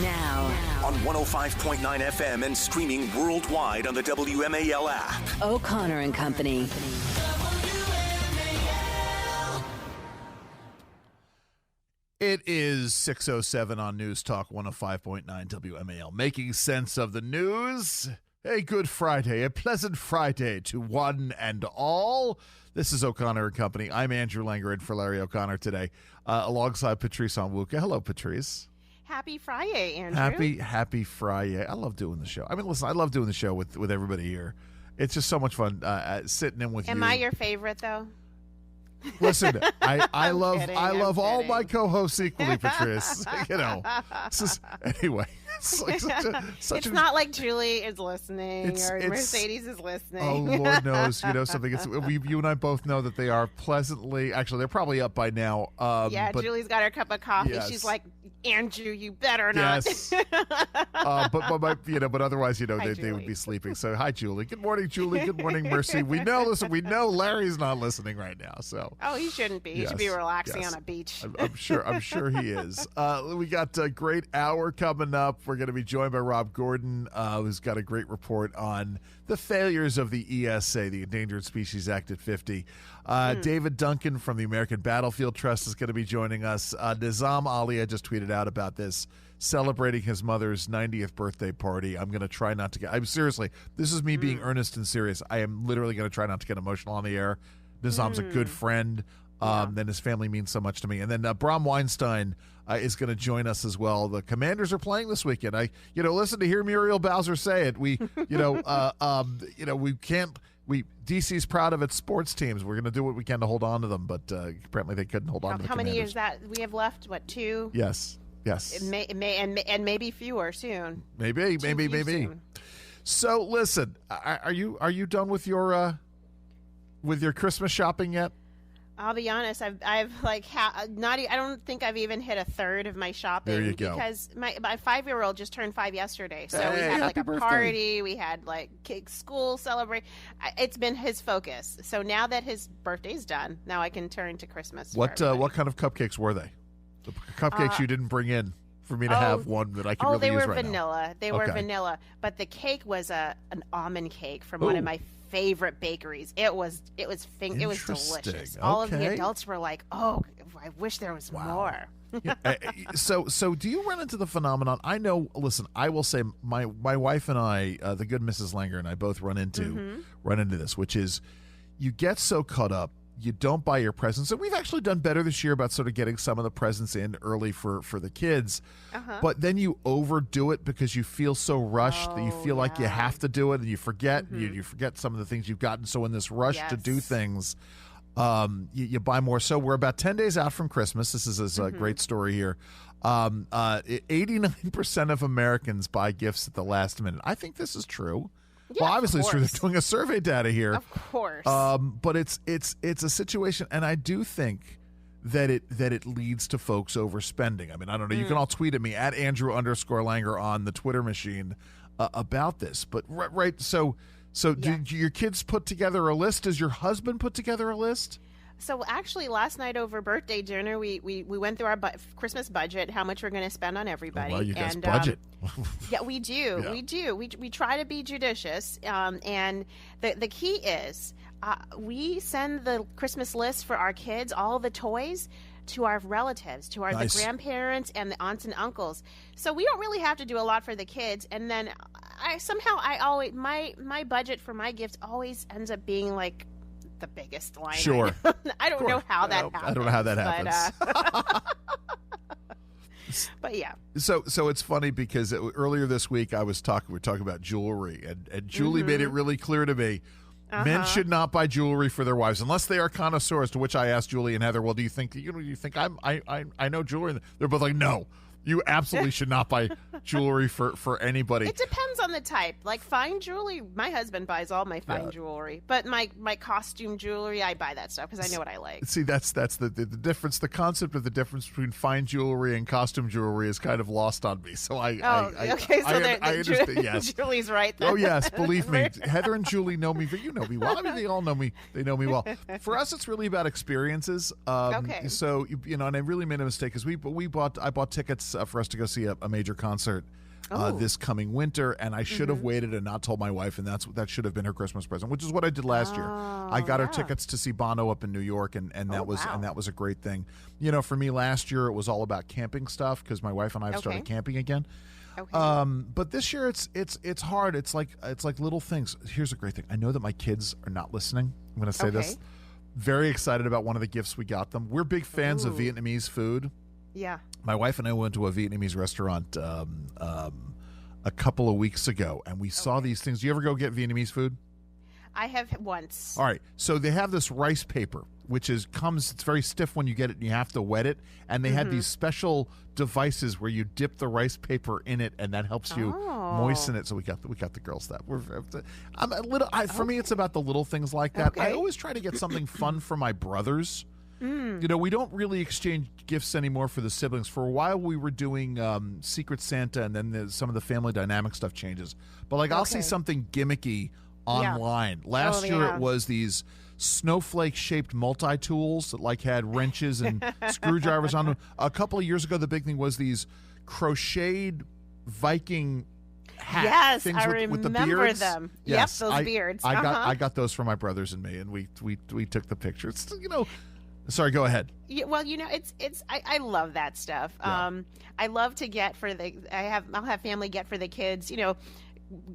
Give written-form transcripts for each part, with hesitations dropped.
Now. On 105.9 FM and streaming worldwide on the WMAL app. O'Connor and Company. It is 6:07 on News Talk 105.9 WMAL. Making sense of the news. A good Friday, a pleasant Friday to one and all. This is O'Connor and Company. I'm Andrew Langer in for Larry O'Connor today, alongside Patrice Onwuka. Hello, Patrice. Happy Friday, Andrew. Happy Friday. I love doing the show. I mean, listen, I love doing the show with everybody here. It's just so much fun sitting in with you. Am I your favorite, though? Listen, I love kidding. all my co-hosts equally, Patrice. Anyway, it's not like Julie is listening or Mercedes is listening. Oh, Lord knows, something. You and I both know that they are pleasantly. Actually, they're probably up by now. But Julie's got her cup of coffee. Yes. She's like, Andrew, you better not. Yes. But otherwise, Hi, they would be sleeping. So, hi, Julie. Good morning, Julie. Good morning, Mercy. We know Larry's not listening right now. So. Oh, he shouldn't be. He should be relaxing on a beach. I'm sure he is. We got a great hour coming up. We're going to be joined by Rob Gordon, who's got a great report on the failures of the ESA, the Endangered Species Act at 50. David Duncan from the American Battlefield Trust is going to be joining us. Nizam Ali, I just tweeted out about this, celebrating his mother's 90th birthday party. I'm going to try not to get... seriously, this is me being earnest and serious. I am literally going to try not to get emotional on the air. Nizam's a good friend. Then his family means so much to me. And then Bram Weinstein is going to join us as well. The Commanders are playing this weekend. Listen to hear Muriel Bowser say it. We can't. DC's proud of its sports teams. We're going to do what we can to hold on to them, but apparently they couldn't hold on to the Commanders. How many years that we have left? What, 2? Yes. And maybe fewer soon. Maybe. Soon. So listen, are you done with your Christmas shopping yet? I'll be honest. I don't think I've even hit a third of my shopping. There you go. Because my 5-year-old just turned 5 yesterday, so we had like a birthday. party. We had like school celebrate. It's been his focus. So now that his birthday's done, now I can turn to Christmas. What kind of cupcakes were they? The cupcakes you didn't bring in for me to have one that I can really use right now. They were vanilla. They were vanilla, but the cake was an almond cake from one of my favorite bakeries. It was delicious. All of the adults were like, "Oh, I wish there was more." So do you run into the phenomenon? I know. Listen, I will say my wife and I, the good Mrs. Langer and I, both run into this, which is you get so caught up. You don't buy your presents. And we've actually done better this year about sort of getting some of the presents in early for the kids. But then you overdo it because you feel so rushed that you feel like you have to do it and you forget. You forget some of the things you've gotten. So in this rush to do things, you buy more. So we're about 10 days out from Christmas. This is a great story here. 89% of Americans buy gifts at the last minute. I think this is true. Yeah, well, obviously it's true. They're doing a survey data here. Of course. But it's a situation, and I do think that it leads to folks overspending. I mean, I don't know. You can all tweet at me at Andrew_Langer on the Twitter machine about this. But right, so do your kids put together a list? Does your husband put together a list? So actually, last night over birthday dinner, we went through our Christmas budget, how much we're going to spend on everybody. Oh, well, you guys budget. Yeah, we do. Yeah. We do. We try to be judicious. And the key is we send the Christmas list for our kids, all the toys, to our relatives, to the grandparents and the aunts and uncles. So we don't really have to do a lot for the kids. And then I always my budget for my gifts always ends up being like the biggest line. Sure. I don't know how that happens. I don't know how that happens. But yeah. So it's funny because earlier this week we were talking about jewelry, and Julie made it really clear to me, men should not buy jewelry for their wives unless they are connoisseurs. To which I asked Julie and Heather, well, do you think I know jewelry? They're both like, no. You absolutely should not buy jewelry for anybody. It depends on the type. Like fine jewelry, my husband buys all my fine jewelry. But my costume jewelry, I buy that stuff because I know what I like. See, that's the difference. The concept of the difference between fine jewelry and costume jewelry is kind of lost on me. So I understand. Yes, Julie's right there. Oh yes, believe me, Heather and Julie know me. You know me well. I mean, they all know me. They know me well. For us, it's really about experiences. Okay. So and I really made a mistake because I bought tickets. tickets for us to go see a major concert this coming winter, and I should have waited and not told my wife, and that should have been her Christmas present, which is what I did last year. I got her tickets to see Bono up in New York, and that was a great thing. You know, for me last year it was all about camping stuff because my wife and I have started camping again. Okay. But this year it's hard. It's like little things. Here's a great thing. I know that my kids are not listening. I'm going to say this. Very excited about one of the gifts we got them. We're big fans of Vietnamese food. Yeah. My wife and I went to a Vietnamese restaurant a couple of weeks ago, and we saw these things. Do you ever go get Vietnamese food? I have once. All right. So they have this rice paper, which it's very stiff when you get it, and you have to wet it. And they had these special devices where you dip the rice paper in it, and that helps you moisten it. So we got the girls that. I'm a little. For me, it's about the little things like that. Okay. I always try to get something fun for my brothers. You know, we don't really exchange gifts anymore for the siblings. For a while, we were doing Secret Santa, and then some of the family dynamic stuff changes. But like, I'll see something gimmicky online. Last year, it was these snowflake-shaped multi-tools that like had wrenches and screwdrivers on them. A couple of years ago, the big thing was these crocheted Viking hat things with the beards. Them. Yes, those beards. I got those for my brothers and me, and we took the pictures. You know. Sorry, go ahead. Yeah, well, you know, I love that stuff. Yeah. I love to get I'll have family get for the kids, you know,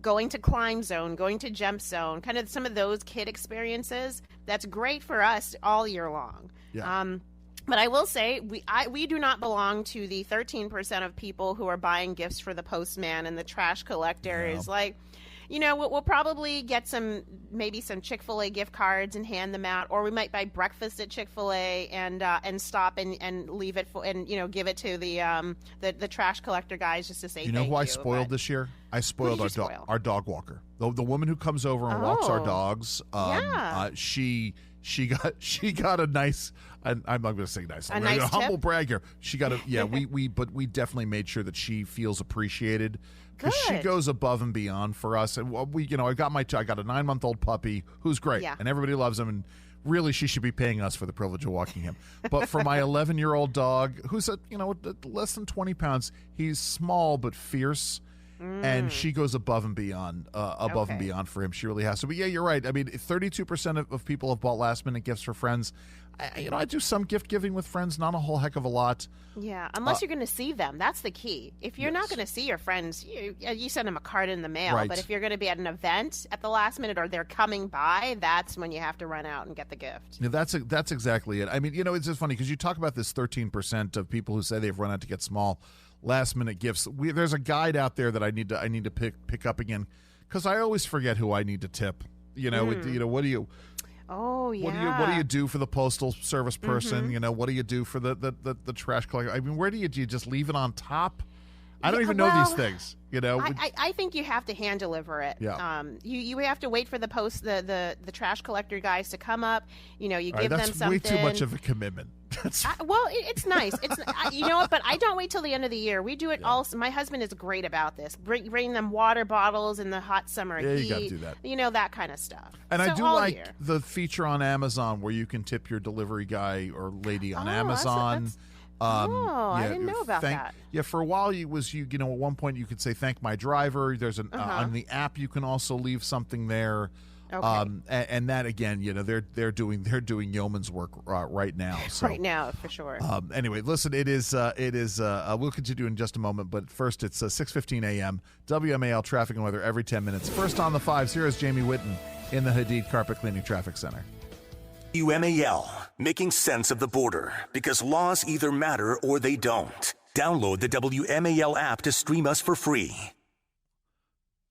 going to Climb Zone, going to Jump Zone, kind of some of those kid experiences. That's great for us all year long. Yeah. But I will say we do not belong to the 13% of people who are buying gifts for the postman and the trash collector is like, you know, we'll probably get maybe some Chick-fil-A gift cards and hand them out, or we might buy breakfast at Chick-fil-A and stop and leave it and you know, give it to the trash collector guys just to say you know who I spoiled this year? I spoiled our dog walker. The woman who comes over and walks our dogs. She got a nice. I'm not going to say nice. I'm a humble brag here. She got a we definitely made sure that she feels appreciated. Because she goes above and beyond for us, and I got a 9-month-old puppy who's great, and everybody loves him, and really she should be paying us for the privilege of walking him. But for my 11-year-old dog, who's less than 20 pounds, he's small but fierce, and she goes above and beyond, and beyond for him. She really has to. But yeah, you're right. I mean, 32% of people have bought last-minute gifts for friends. I do some gift giving with friends, not a whole heck of a lot. Yeah, unless you're going to see them. That's the key. If you're not going to see your friends, you send them a card in the mail. Right. But if you're going to be at an event at the last minute or they're coming by, that's when you have to run out and get the gift. Yeah, that's exactly it. I mean, it's just funny because you talk about this 13% of people who say they've run out to get small last-minute gifts. There's a guide out there that I need to pick up again because I always forget who I need to tip. What do you... Oh yeah. What do you do for the postal service person? What do you do for the trash collector? I mean, where do you just leave it on top? I don't even know these things. I think you have to hand deliver it. Yeah. You have to wait for the trash collector guys to come up. You give them something. That's way too much of a commitment. It's nice. It's you know what? But I don't wait till the end of the year. We do it all. My husband is great about this. Bring them water bottles in the hot summer heat. You got to do that. That kind of stuff. And I do like the feature on Amazon where you can tip your delivery guy or lady on Amazon. I didn't know about that. Yeah, for a while at one point you could say thank my driver. There's on the app you can also leave something there. Okay. And that again, they're doing yeoman's work right now. So, right now, for sure. Anyway, listen, it is. We'll continue in just a moment, but first it's 6:15 a.m. WMAL traffic and weather every 10 minutes. First on the 5, here's Jamie Whitten in the Hadid Carpet Cleaning Traffic Center. WMAL, making sense of the border because laws either matter or they don't. Download the WMAL app to stream us for free.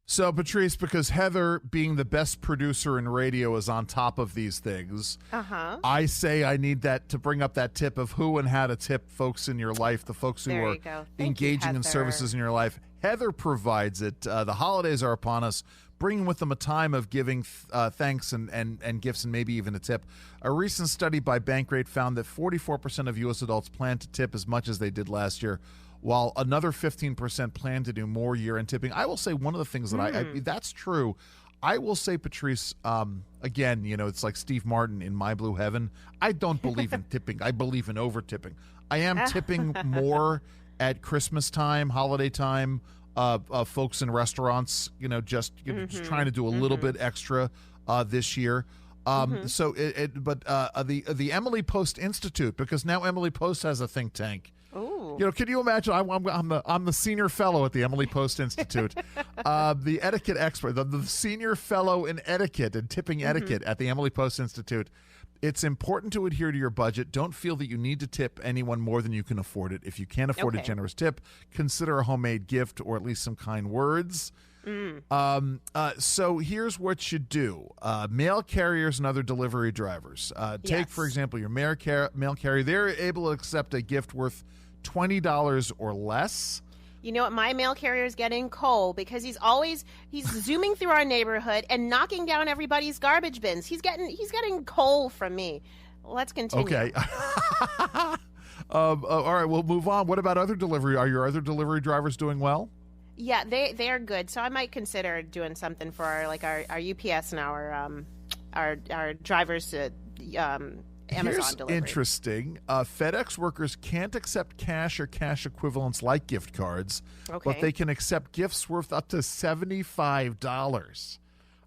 So, Patrice, because Heather, being the best producer in radio, is on top of these things, I say I need to bring up that tip of who and how to tip folks in your life, the folks who are engaging in services in your life. Heather provides it. The holidays are upon us. Bringing with them a time of giving thanks and gifts and maybe even a tip. A recent study by Bankrate found that 44% of U.S. adults plan to tip as much as they did last year, while another 15% plan to do more year-end tipping. I will say one of the things that that's true. I will say, Patrice, again, it's like Steve Martin in My Blue Heaven. I don't believe in tipping. I believe in over-tipping. I am tipping more at Christmas time, holiday time. Folks in restaurants, just trying to do a little bit extra this year. So, the Emily Post Institute, because now Emily Post has a think tank. Ooh. Can you imagine? I'm the senior fellow at the Emily Post Institute, the etiquette expert, the senior fellow in etiquette and tipping etiquette at the Emily Post Institute. It's important to adhere to your budget. Don't feel that you need to tip anyone more than you can afford it. If you can't afford a generous tip, consider a homemade gift or at least some kind words. So here's what you do. Mail carriers and other delivery drivers. Take, for example, your mail carrier. They're able to accept a gift worth $20 or less. You know what my mail carrier is getting? Coal, because he's zooming through our neighborhood and knocking down everybody's garbage bins. He's getting coal from me. Let's continue. Okay. All right, we'll move on. What about other delivery? Are your other delivery drivers doing well? Yeah, they are good. So I might consider doing something for our UPS and our drivers to Amazon Here's delivery. Interesting. FedEx workers can't accept cash or cash equivalents like gift cards, but they can accept gifts worth up to $75.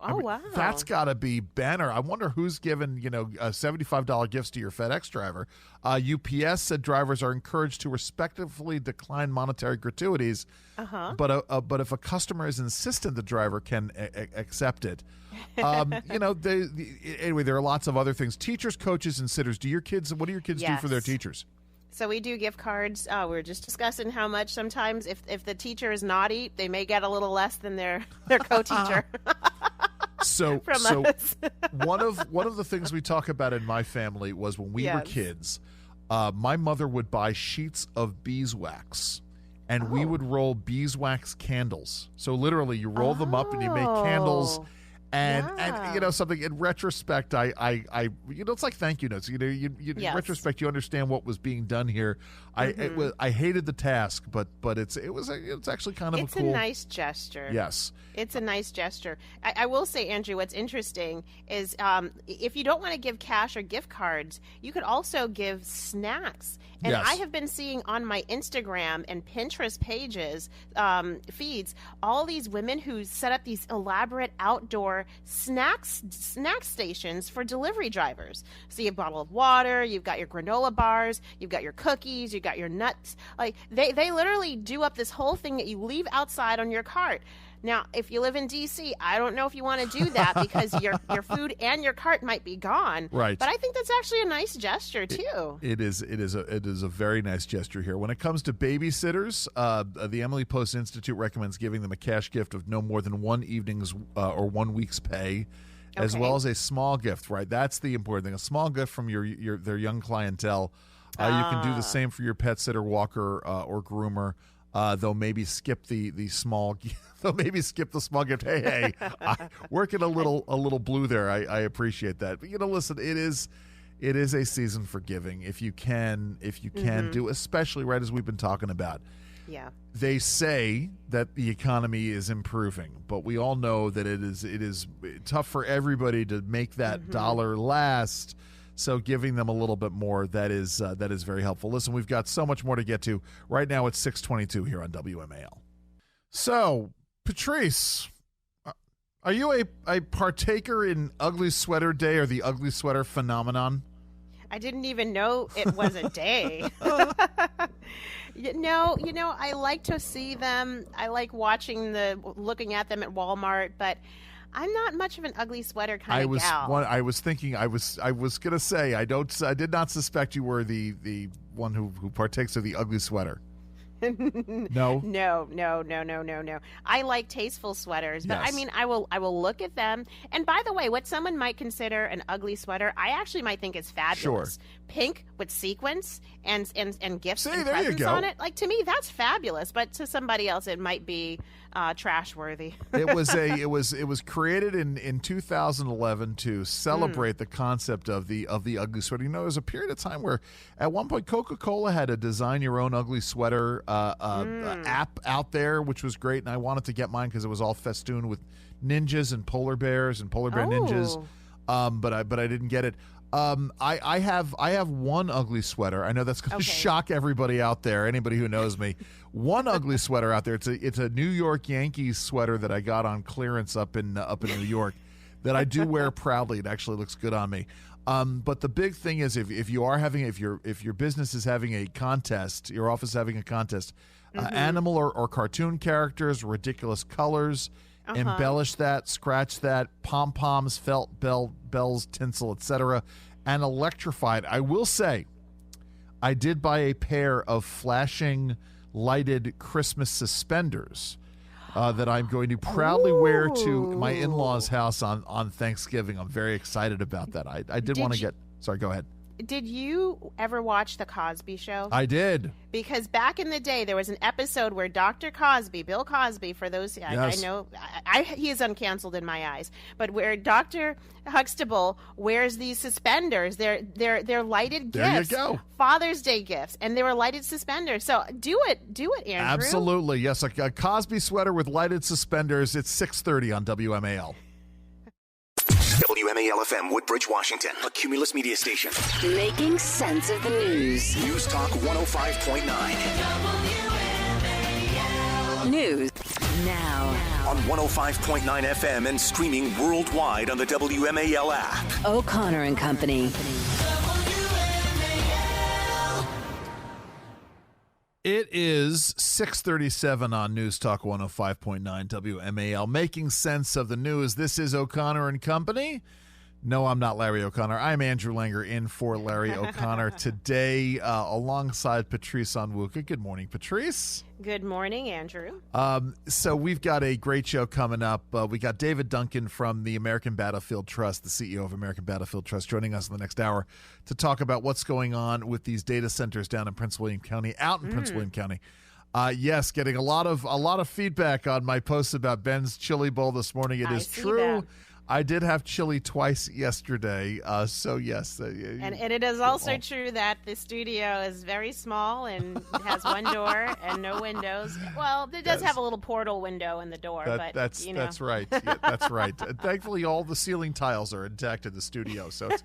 Oh, wow. That's got to be banner. I wonder who's given, $75 gifts to your FedEx driver. UPS said drivers are encouraged to respectfully decline monetary gratuities, but if a customer is insistent, the driver can accept it. Anyway, there are lots of other things. Teachers, coaches, and sitters. What do your kids do for their teachers? So we do gift cards. We were just discussing how much sometimes if the teacher is naughty, they may get a little less than their co-teacher. So one of the things we talk about in my family was when we were kids, my mother would buy sheets of beeswax, and we would roll beeswax candles. So literally, you roll them up and you make candles. And something in retrospect, I it's like thank you notes. In retrospect, you understand what was being done here. I hated the task, but it's actually kind of it's a nice gesture. Yes, it's a nice gesture. I will say, Andrew, what's interesting is if you don't want to give cash or gift cards, you could also give snacks. And I have been seeing on my Instagram and Pinterest pages, feeds, all these women who set up these elaborate outdoor snack stations for delivery drivers. So you have a bottle of water, you've got your granola bars, you've got your cookies, you've got your nuts. Like they literally do up this whole thing that you leave outside on your cart. Now, if you live in D.C., I don't know if you want to do that because your food and your cart might be gone. Right. But I think that's actually a nice gesture too. It is a very nice gesture here. When it comes to babysitters, the Emily Post Institute recommends giving them a cash gift of no more than one evening's or 1 week's pay, as well as a small gift. Right. That's the important thing. A small gift from their young clientele. You can do the same for your pet sitter, walker, or groomer. They'll maybe skip the small. They'll maybe skip the small gift. Hey, working a little blue there. I appreciate that. But listen, it is a season for giving. If you can do, especially right as we've been talking about. Yeah. They say that the economy is improving, but we all know that it is tough for everybody to make that dollar last. So giving them a little bit more, that is very helpful. Listen, we've got so much more to get to. Right now it's 6:22 here on WMAL. So, Patrice, are you a partaker in Ugly Sweater Day or the Ugly Sweater phenomenon? I didn't even know it was a day. No, I like to see them. I like looking at them at Walmart, but I'm not much of an ugly sweater kind of gal. I was gonna say I did not suspect you were the one who partakes of the ugly sweater. No. I like tasteful sweaters, but yes. I will look at them. And by the way, what someone might consider an ugly sweater, I actually might think is fabulous. Sure. Pink with sequins and gifts and presents on it. Like, to me, that's fabulous. But to somebody else, it might be trash worthy. It was created in 2011 to celebrate the concept of the ugly sweater. There was a period of time where at one point Coca-Cola had a design your own ugly sweater app out there, which was great, and I wanted to get mine because it was all festooned with ninjas and polar bears and polar bear ninjas. But I didn't get it. I have one ugly sweater. I know that's going to shock everybody out there, anybody who knows me. One ugly sweater out there. It's a New York Yankees sweater that I got on clearance up in New York that I do wear proudly. It actually looks good on me. But the big thing is if your business is having a contest, your office is having a contest, animal or cartoon characters, ridiculous colors, embellish that, scratch that, pom-poms, felt, bells, tinsel, etc., and electrify it. I will say, I did buy a pair of flashing, lighted Christmas suspenders that I'm going to proudly wear to my in-laws' house on Thanksgiving. I'm very excited about that. I did want to get... Sorry, go ahead. Did you ever watch The Cosby Show? I did. Because back in the day, there was an episode where Dr. Cosby, Bill Cosby, for those, I know, he is uncanceled in my eyes, but where Dr. Huxtable wears these suspenders, they're lighted gifts. There you go. Father's Day gifts, and they were lighted suspenders. So do it, Andrew. Absolutely, yes. A Cosby sweater with lighted suspenders. It's 6:30 on WMAL. WMAL-FM, Woodbridge, Washington, a Cumulus media station. Making sense of the news. News Talk 105.9. News now. On 105.9 FM and streaming worldwide on the WMAL app. O'Connor and Company. It is 6:37 on News Talk 105.9 WMAL. Making sense of the news. This is O'Connor and Company. No, I'm not Larry O'Connor. I'm Andrew Langer in for Larry O'Connor today alongside Patrice Onwuka. Good morning, Patrice. Good morning, Andrew. So we've got a great show coming up. We got David Duncan from the American Battlefield Trust, the CEO of American Battlefield Trust, joining us in the next hour to talk about what's going on with these data centers down in Prince William County, out in Prince William County. Yes, getting a lot of feedback on my post about Ben's Chili Bowl this morning. It is true. That. I did have chili twice yesterday, so yes. And it is also true that the studio is very small and has one door and no windows. Well, it does have a little portal window in the door, but that's right. Yeah, that's right. Thankfully, all the ceiling tiles are intact in the studio, so it's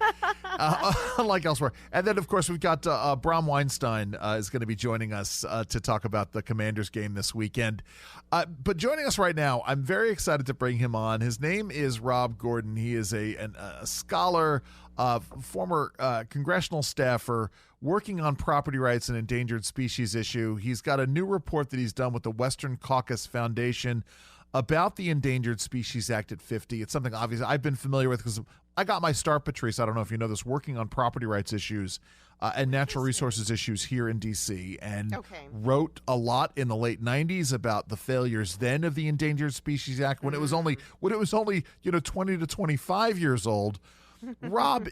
unlike elsewhere. And then, of course, we've got Bram Weinstein is going to be joining us to talk about the Commanders game this weekend. But joining us right now, I'm very excited to bring him on. His name is Rob Gordon. He is a scholar, former congressional staffer working on property rights and endangered species issue. He's got a new report that he's done with the Western Caucus Foundation about the Endangered Species Act at 50. It's something obviously I've been familiar with because I got my start, Patrice, I don't know if you know this, working on property rights issues and natural resources issues here in D.C. and wrote a lot in the late 90s about the failures then of the Endangered Species Act when it was only 20 to 25 years old. Rob,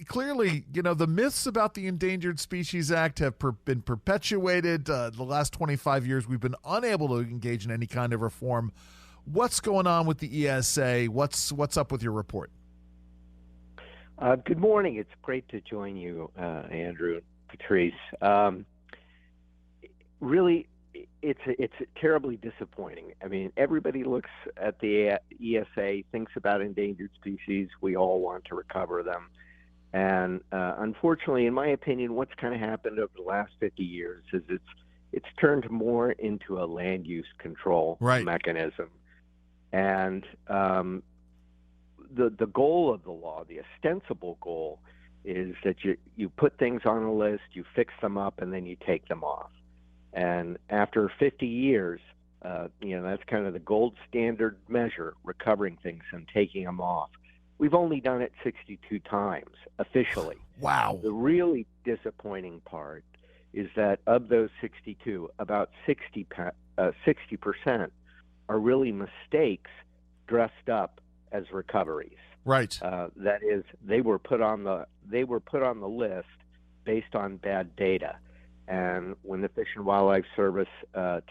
clearly the myths about the Endangered Species Act have been perpetuated. The last 25 years we've been unable to engage in any kind of reform. What's going on with the ESA? What's up with your report? Good morning. It's great to join you, Andrew and Patrice. Really, it's terribly disappointing. I mean, everybody looks at the ESA, thinks about endangered species. We all want to recover them. And unfortunately, in my opinion, what's kind of happened over the last 50 years is it's turned more into a land use control mechanism. And the goal of the law, the ostensible goal, is that you put things on a list, you fix them up, and then you take them off. And after 50 years, that's kind of the gold standard measure, recovering things and taking them off. We've only done it 62 times officially. Wow. The really disappointing part is that of those 62, about 60% are really mistakes dressed up as recoveries. Right. That is, they were put on the list based on bad data, and when the Fish and Wildlife Service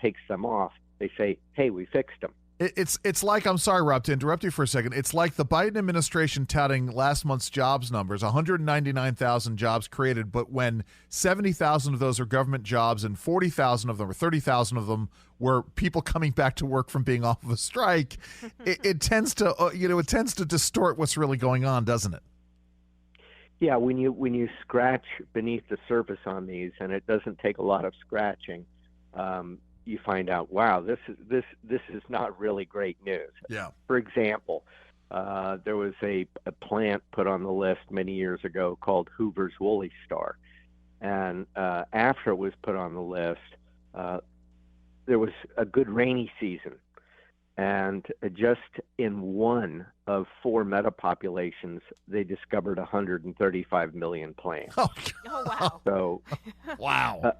takes them off, they say, "Hey, we fixed them." It's like, I'm sorry, Rob, to interrupt you for a second. It's like the Biden administration touting last month's jobs numbers, 199,000 jobs created, but when 70,000 of those are government jobs and 40,000 of them or 30,000 of them were people coming back to work from being off of a strike, it tends to distort what's really going on, doesn't it? Yeah, when you scratch beneath the surface on these, and it doesn't take a lot of scratching, you find out, wow, this is not really great news. Yeah. For example, there was a plant put on the list many years ago called Hoover's Woolly Star, and after it was put on the list, there was a good rainy season, and just in one of 4 metapopulations, they discovered 135 million plants. Oh, wow. So, wow.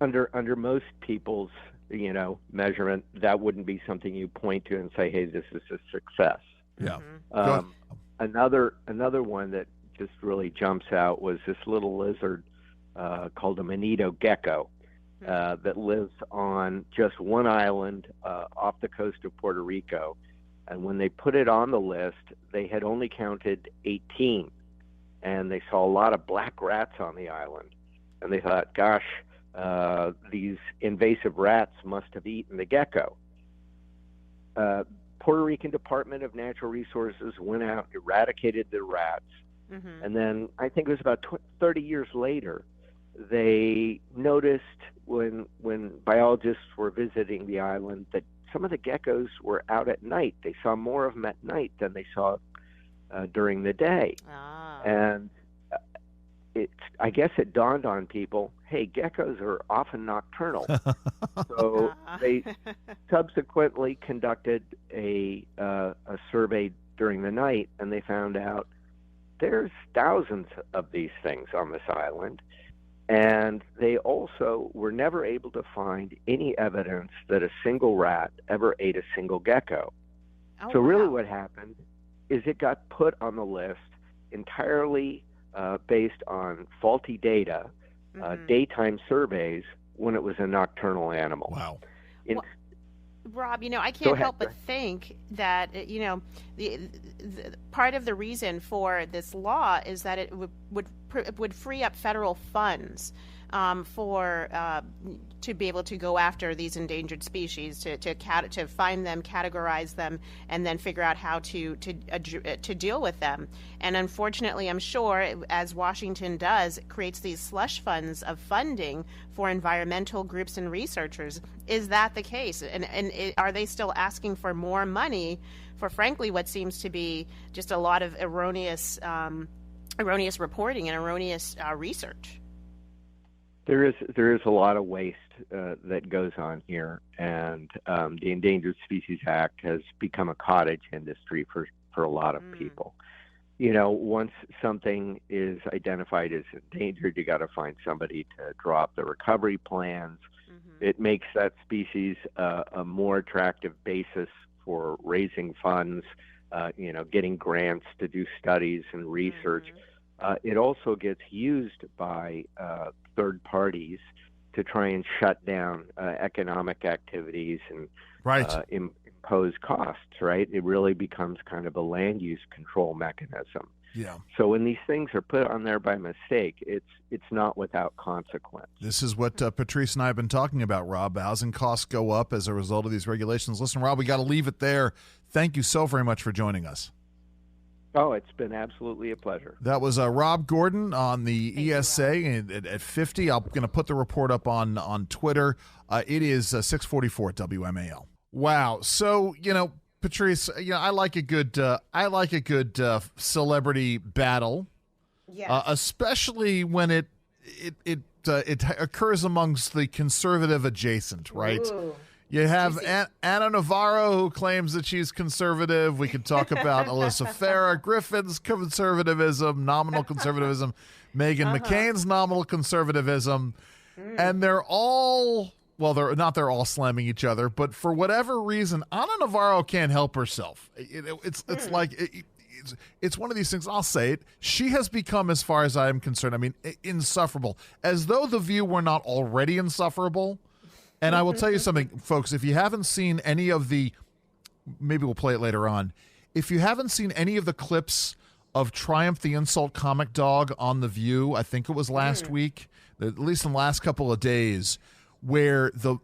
Under most people's measurement, that wouldn't be something you point to and say, "Hey, this is a success." Yeah. Another one that just really jumps out was this little lizard called a bonito gecko that lives on just one island off the coast of Puerto Rico. And when they put it on the list, they had only counted 18, and they saw a lot of black rats on the island. And they thought, gosh, these invasive rats must have eaten the gecko. Puerto Rican Department of Natural Resources went out, eradicated the rats, and then I think it was about 30 years later, they noticed when biologists were visiting the island that some of the geckos were out at night. They saw more of them at night than they saw during the day. And I guess it dawned on people, hey, geckos are often nocturnal. So they subsequently conducted a survey during the night, and they found out there's thousands of these things on this island. And they also were never able to find any evidence that a single rat ever ate a single gecko. So really what happened is it got put on the list entirely based on faulty data, daytime surveys, when it was a nocturnal animal. Wow. Rob, I can't help but think that, the part of the reason for this law is that it would free up federal funds to be able to go after these endangered species, to find them, categorize them, and then figure out how to deal with them. And unfortunately, I'm sure, as Washington does, it creates these slush funds of funding for environmental groups and researchers. Is that the case? And are they still asking for more money for, frankly, what seems to be just a lot of erroneous reporting and erroneous research? There is a lot of waste that goes on here, and the Endangered Species Act has become a cottage industry for a lot of people. Once something is identified as endangered, you got to find somebody to draw up the recovery plans. It makes that species a more attractive basis for raising funds, getting grants to do studies and research. It also gets used by third parties to try and shut down economic activities and impose costs, right? It really becomes kind of a land use control mechanism. Yeah. So when these things are put on there by mistake, it's not without consequence. This is what Patrice and I have been talking about, Rob. Housing costs go up as a result of these regulations. Listen, Rob, we got to leave it there. Thank you so very much for joining us. Oh, it's been absolutely a pleasure. That was Rob Gordon on the ESA at 50. I'm going to put the report up on Twitter. It is 6:44 at WMAL. Wow. So, Patrice, I like a good celebrity battle. Yeah. Especially when it occurs amongst the conservative adjacent, right? Ooh. You have Anna Navarro, who claims that she's conservative. We could talk about Alyssa Farah Griffin's conservatism, nominal conservatism, Meghan McCain's nominal conservatism. And they're all slamming each other, but for whatever reason, Anna Navarro can't help herself. It's one of these things. I'll say it. She has become, as far as I am concerned, insufferable. As though The View were not already insufferable. And I will tell you something, folks, if you haven't seen any of maybe we'll play it later on. If you haven't seen any of the clips of Triumph the Insult Comic Dog on The View, I think it was last week, at least in the last couple of days, where the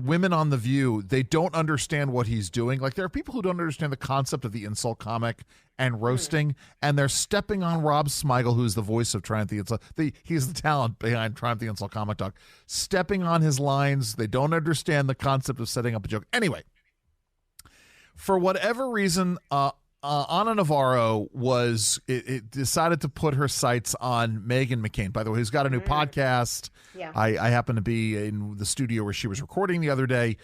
women on The View, they don't understand what he's doing. Like, there are people who don't understand the concept of the insult comic and roasting, and they're stepping on Rob Smigel, who's the voice of Triumph the Insult. He's the talent behind Triumph the Insult Comic Talk, stepping on his lines. They don't understand the concept of setting up a joke. Anyway, for whatever reason, Ana Navarro decided to put her sights on Meghan McCain, by the way, who's got a new podcast. Yeah. I happen to be in the studio where she was recording the other day.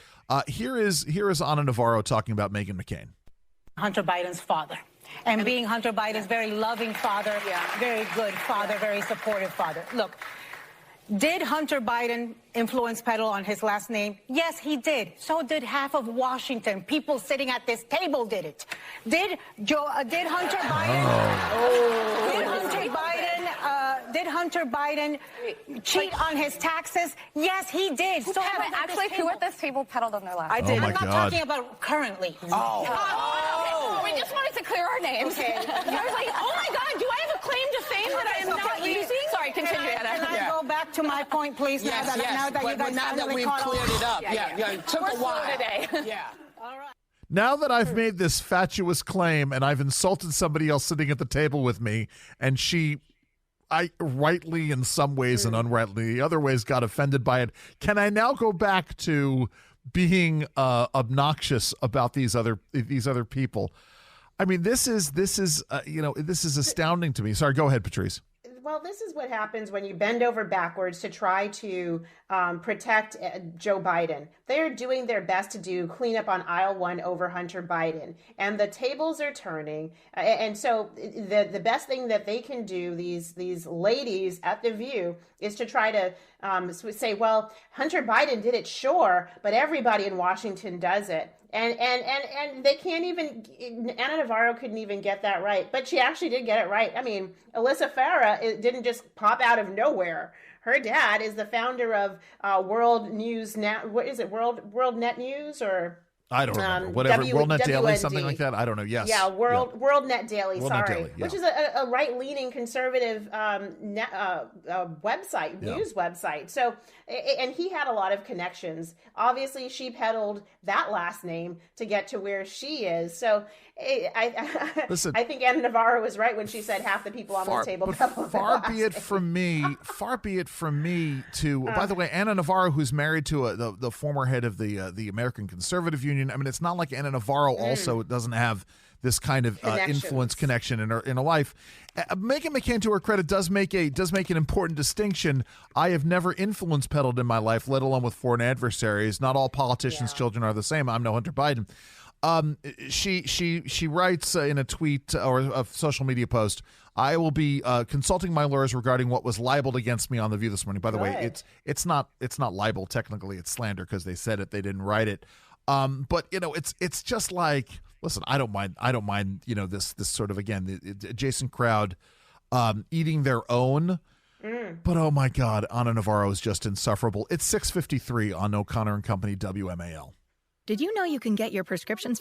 Here is Ana Navarro talking about Meghan McCain. Hunter Biden's father. And being Hunter Biden's very loving father, very good father, very supportive father. Look, did Hunter Biden influence peddle on his last name? Yes, he did. So did half of Washington. People sitting at this table did it. Did Hunter Biden? Did Hunter Biden cheat on his taxes? Yes, he did. So actually, who at this table peddled on their last? I did. Oh my I'm not God. talking about currently. We just wanted to clear our names. Okay. I was like, oh my God, do I have a claim to fame that I am not using? Sorry, continue, Anna. Can I go back to my point, please? Now that we've cleared it up. It took a while. Today. Yeah. All right. Now that I've made this fatuous claim and I've insulted somebody else sitting at the table with me, and I rightly in some ways and unrightly the other ways got offended by it, can I now go back to being obnoxious about these other people? I mean, this is astounding to me. Sorry, go ahead, Patrice. Well, this is what happens when you bend over backwards to try to protect Joe Biden. They are doing their best to do cleanup on aisle one over Hunter Biden, and the tables are turning. And so the best thing that they can do, these ladies at The View, is to try to say, well, Hunter Biden did it, sure, but everybody in Washington does it. And they can't even, Ana Navarro couldn't even get that right. But she actually did get it right. I mean, Alyssa Farah, it didn't just pop out of nowhere. Her dad is the founder of World News Net. What is it? World Net News, or I don't know. Whatever. WorldNet Daily, something like that. I don't know. Yes. Yeah, WorldNet Daily, WorldNet Daily, yeah. Which is a right-leaning conservative website, news website. So, and he had a lot of connections. Obviously, she peddled that last name to get to where she is. So, Listen, I think Ana Navarro was right when she said half the people on this table peddled far be it from me to, by the way, Ana Navarro, who's married to the former head of the American Conservative Union. I mean, it's not like Ana Navarro also doesn't have this kind of influence connection in her life. Meghan McCain, to her credit, does make an important distinction. I have never influence peddled in my life, let alone with foreign adversaries. Not all politicians' children are the same. I'm no Hunter Biden. She writes in a tweet or a social media post, I will be consulting my lawyers regarding what was libeled against me on The View this morning. By the way, it's not libel technically, it's slander because they said it, they didn't write it. But it's just like, listen, I don't mind this sort of, again, the adjacent crowd eating their own. But oh my God, Ana Navarro is just insufferable. It's 6:53 on O'Connor and Company WMAL. Did you know you can get your prescriptions